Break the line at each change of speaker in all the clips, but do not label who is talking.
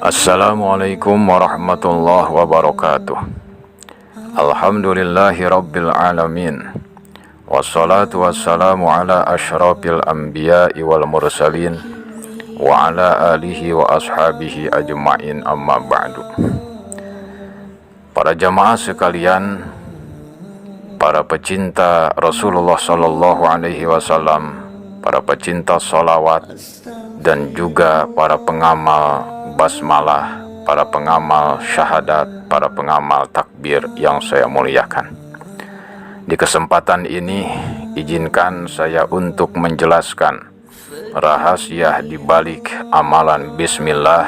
Assalamualaikum warahmatullahi wabarakatuh. Alhamdulillahi rabbil alamin. Wassalatu wassalamu ala asyrafil anbiya'i wal mursalin wa ala alihi wa ashabihi ajma'in, amma ba'du. Para jamaah sekalian, para pecinta Rasulullah sallallahu alaihi wasallam, para pecinta sholawat, dan juga para pengamal basmalah, para pengamal syahadat, para pengamal takbir yang saya muliakan. Di kesempatan ini, izinkan saya untuk menjelaskan rahasia di balik amalan bismillah,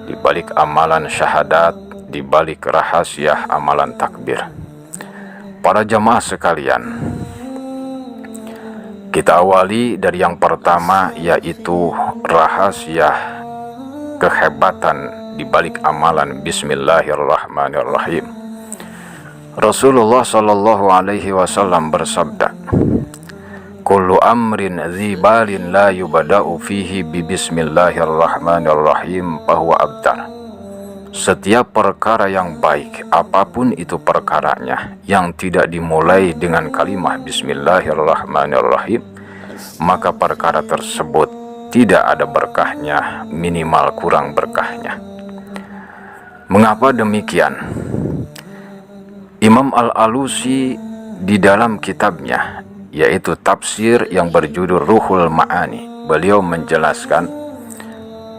di balik amalan syahadat, di balik rahasia amalan takbir. Para jamaah sekalian, kita awali dari yang pertama, yaitu rahasia kehebatan di balik amalan bismillahirrahmanirrahim. Rasulullah sallallahu alaihi wasallam bersabda, "Kullu amrin dzibalin la yubada'u fihi bi bismillahirrahmanirrahim fahuwa abtar." Setiap perkara yang baik, apapun itu perkaranya, yang tidak dimulai dengan kalimah bismillahirrahmanirrahim, maka perkara tersebut tidak ada berkahnya, minimal kurang berkahnya. Mengapa demikian? Imam Al-Alusi di dalam kitabnya, yaitu tafsir yang berjudul Ruhul Ma'ani, beliau menjelaskan,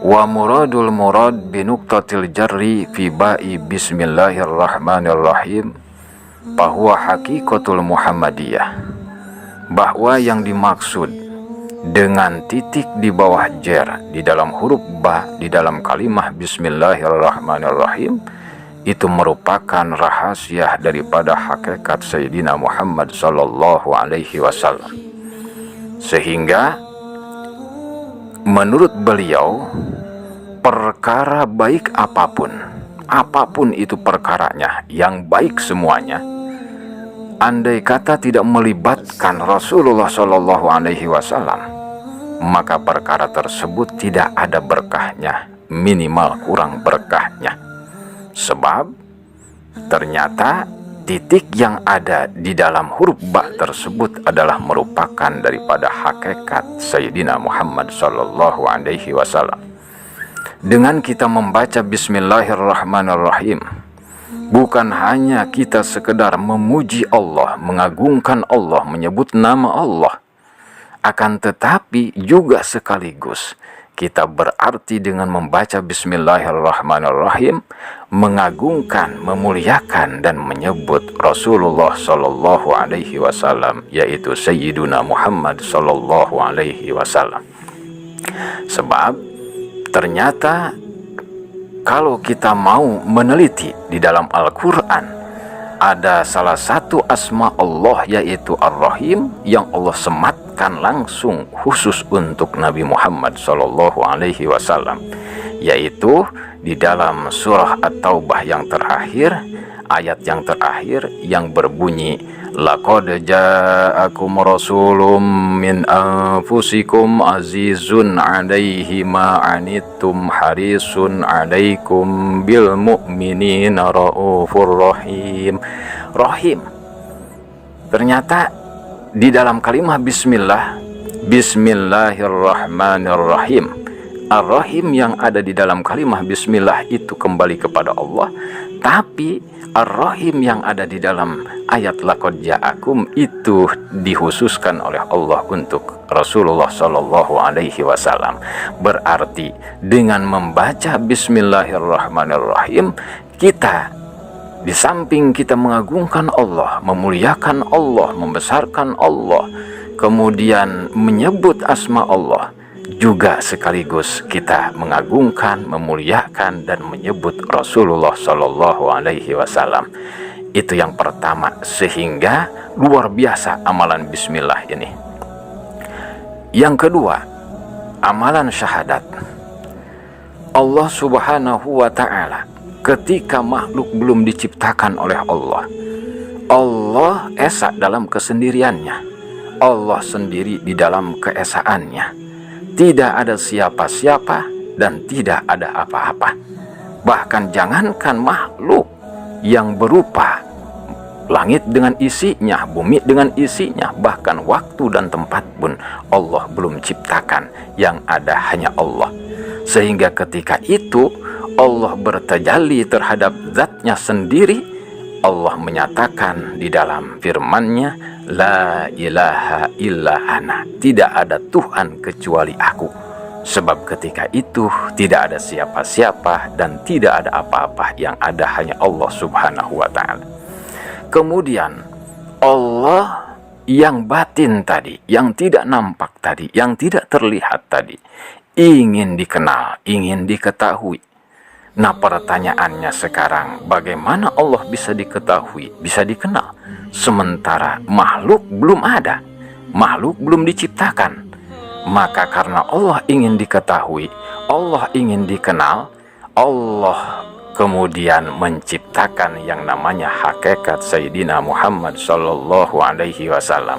wa muradul murad binuqtatil jarri fi ba'i bismillahirrahmanirrahim bahwa haqiqatul Muhammadiyah, bahwa yang dimaksud dengan titik di bawah jer di dalam huruf ba di dalam kalimah bismillahirrahmanirrahim itu merupakan rahasia daripada hakikat Sayyidina Muhammad sallallahu alaihi wasallam. Sehingga menurut beliau, perkara baik apapun itu perkaranya, yang baik semuanya, andai kata tidak melibatkan Rasulullah sallallahu alaihi wasallam, maka perkara tersebut tidak ada berkahnya, minimal kurang berkahnya. Sebab ternyata titik yang ada di dalam huruf ba tersebut adalah merupakan daripada hakikat Sayyidina Muhammad sallallahu alaihi wasallam. Dengan kita membaca bismillahirrahmanirrahim, bukan hanya kita sekedar memuji Allah, mengagungkan Allah, menyebut nama Allah, akan tetapi juga sekaligus kita berarti dengan membaca bismillahirrahmanirrahim mengagungkan, memuliakan dan menyebut Rasulullah sallallahu alaihi wasallam, yaitu Sayyiduna Muhammad sallallahu alaihi wasallam. Sebab ternyata kalau kita mau meneliti di dalam Al-Quran, ada salah satu asma Allah, yaitu Ar-Rahim, yang Allah sematkan langsung khusus untuk Nabi Muhammad sallallahu alaihi wasallam, yaitu di dalam surah At-Taubah yang terakhir, ayat yang terakhir yang berbunyi, laqad ja'akum rasulun min anfusikum azizun 'alaihi ma 'anittum harisun 'alaikum bil mu'minina raufur rahim. Rahim. Ternyata di dalam kalimah bismillahirrahmanirrahim, Ar-Rahim yang ada di dalam kalimah bismillah itu kembali kepada Allah, tapi Ar-Rahim yang ada di dalam ayat laqad ja'akum itu dikhususkan oleh Allah untuk Rasulullah sallallahu alaihi wasallam. Berarti dengan membaca bismillahirrahmanirrahim, kita di samping kita mengagungkan Allah, memuliakan Allah, membesarkan Allah, kemudian menyebut asma Allah, juga sekaligus kita mengagungkan, memuliakan dan menyebut Rasulullah sallallahu alaihi wasallam. Itu yang pertama, sehingga luar biasa amalan bismillah ini. Yang kedua, amalan syahadat. Allah subhanahu wa ta'ala ketika makhluk belum diciptakan oleh Allah, Allah esa dalam kesendiriannya, Allah sendiri di dalam keesaannya. Tidak ada siapa-siapa dan tidak ada apa-apa. Bahkan jangankan makhluk yang berupa langit dengan isinya, bumi dengan isinya, bahkan waktu dan tempat pun Allah belum ciptakan, yang ada hanya Allah. Sehingga ketika itu Allah bertajalli terhadap zatnya sendiri. Allah menyatakan di dalam firman-Nya, la ilaha illa ana, tidak ada Tuhan kecuali aku. Sebab ketika itu tidak ada siapa-siapa dan tidak ada apa-apa, yang ada hanya Allah subhanahu wa ta'ala. Kemudian Allah yang batin tadi, yang tidak nampak tadi, yang tidak terlihat tadi, ingin dikenal, ingin diketahui. Nah, pertanyaannya sekarang, bagaimana Allah bisa diketahui, bisa dikenal, sementara makhluk belum ada, makhluk belum diciptakan? Maka karena Allah ingin diketahui, Allah ingin dikenal, Allah kemudian menciptakan yang namanya hakikat Sayyidina Muhammad Sallallahu Alaihi Wasallam.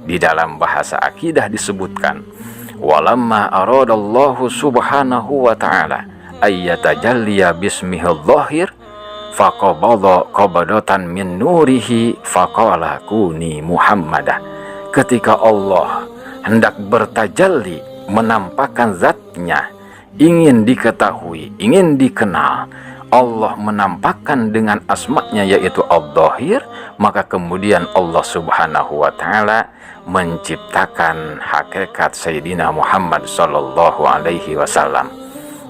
Di dalam bahasa akidah disebutkan, walamma aradallahu subhanahu wa ta'ala ayyatajalliya bismihil zahir faqabadha qabadatan min nurihi faqala kuni Muhammadah. Ketika Allah hendak bertajalli, menampakkan zatnya, ingin diketahui, ingin dikenal, Allah menampakkan dengan asma'nya yaitu Al-Zahir, maka kemudian Allah subhanahu wa ta'ala menciptakan hakikat Sayyidina Muhammad sallallahu alaihi wasallam.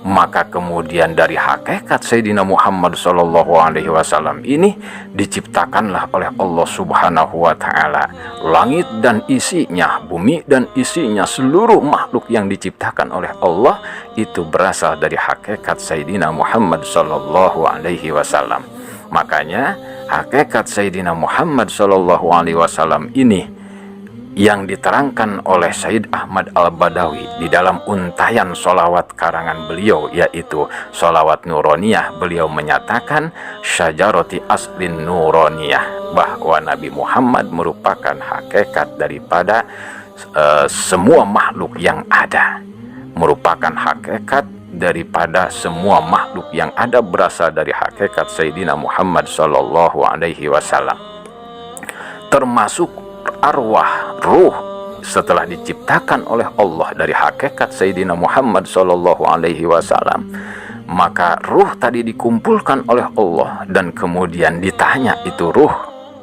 Maka kemudian dari hakikat Sayyidina Muhammad sallallahu alaihi wasallam ini diciptakanlah oleh Allah subhanahu wa ta'ala langit dan isinya, bumi dan isinya, seluruh makhluk yang diciptakan oleh Allah itu berasal dari hakikat Sayyidina Muhammad sallallahu alaihi wasallam. Makanya hakikat Sayyidina Muhammad sallallahu alaihi wasallam ini yang diterangkan oleh Sayyid Ahmad Al-Badawi di dalam untayan solawat karangan beliau, yaitu solawat Nuroniyah. Beliau menyatakan syajarati aslin Nuroniyah, bahwa Nabi Muhammad merupakan hakikat daripada semua makhluk yang ada, merupakan hakikat daripada semua makhluk yang ada, berasal dari hakikat Sayyidina Muhammad Sallallahu Alaihi Wasallam, termasuk arwah, ruh setelah diciptakan oleh Allah dari hakikat Sayyidina Muhammad Sallallahu Alaihi Wasallam. Maka ruh tadi dikumpulkan oleh Allah dan kemudian ditanya itu ruh,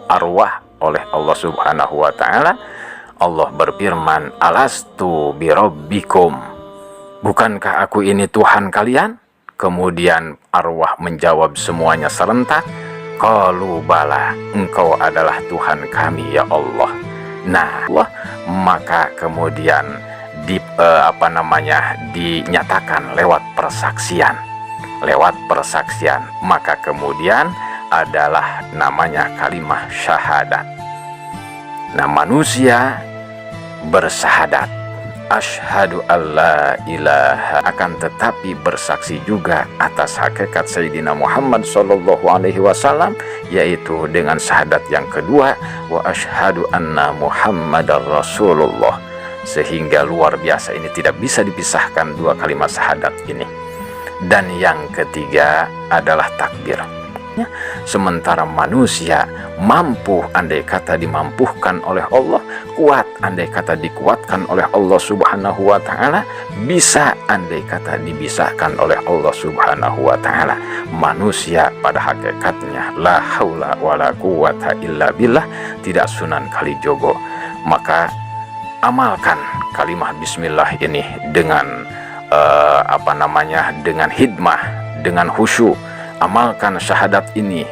arwah, oleh Allah Subhanahu wa ta'ala. Allah berfirman, alastu birabbikum, bukankah aku ini Tuhan kalian? Kemudian arwah menjawab semuanya serentak, qalu bala, engkau adalah Tuhan kami ya Allah. Nah, Allah, maka kemudian dinyatakan lewat persaksian, maka kemudian adalah namanya kalimah syahadat. Nah, manusia bersahadat asyhadu alla ilaha, akan tetapi bersaksi juga atas hakikat Sayyidina Muhammad sallallahu alaihi wasallam, yaitu dengan syahadat yang kedua, wa asyhadu anna Muhammadar Rasulullah. Sehingga luar biasa, ini tidak bisa dipisahkan dua kalimat syahadat ini. Dan yang ketiga adalah takbir. Sementara manusia mampu andai kata dimampuhkan oleh Allah, kuat andai kata dikuatkan oleh Allah Subhanahu wa ta'ala, bisa andai kata dibisahkan oleh Allah Subhanahu wa ta'ala. Manusia pada hakikatnya la haula wala quwata illa billah, tidak Sunan Kalijogo. Maka amalkan kalimah bismillah ini dengan dengan hidmah, dengan khusyuk. Amalkan syahadat ini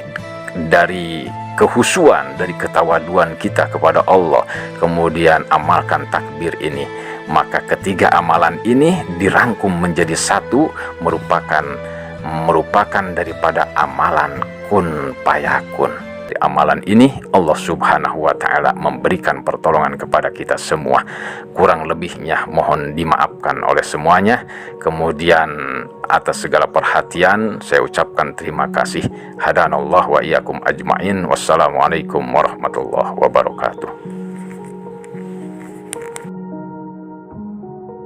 dari kehusuan, dari ketawaduan kita kepada Allah. Kemudian amalkan takbir ini. Maka ketiga amalan ini dirangkum menjadi satu, merupakan daripada amalan kun payakun. Di amalan ini Allah Subhanahu wa ta'ala memberikan pertolongan kepada kita semua. Kurang lebihnya mohon dimaafkan oleh semuanya. Kemudian atas segala perhatian saya ucapkan terima kasih. Hadanallah wa iyyakum ajmain. Wassalamualaikum warahmatullahi wabarakatuh.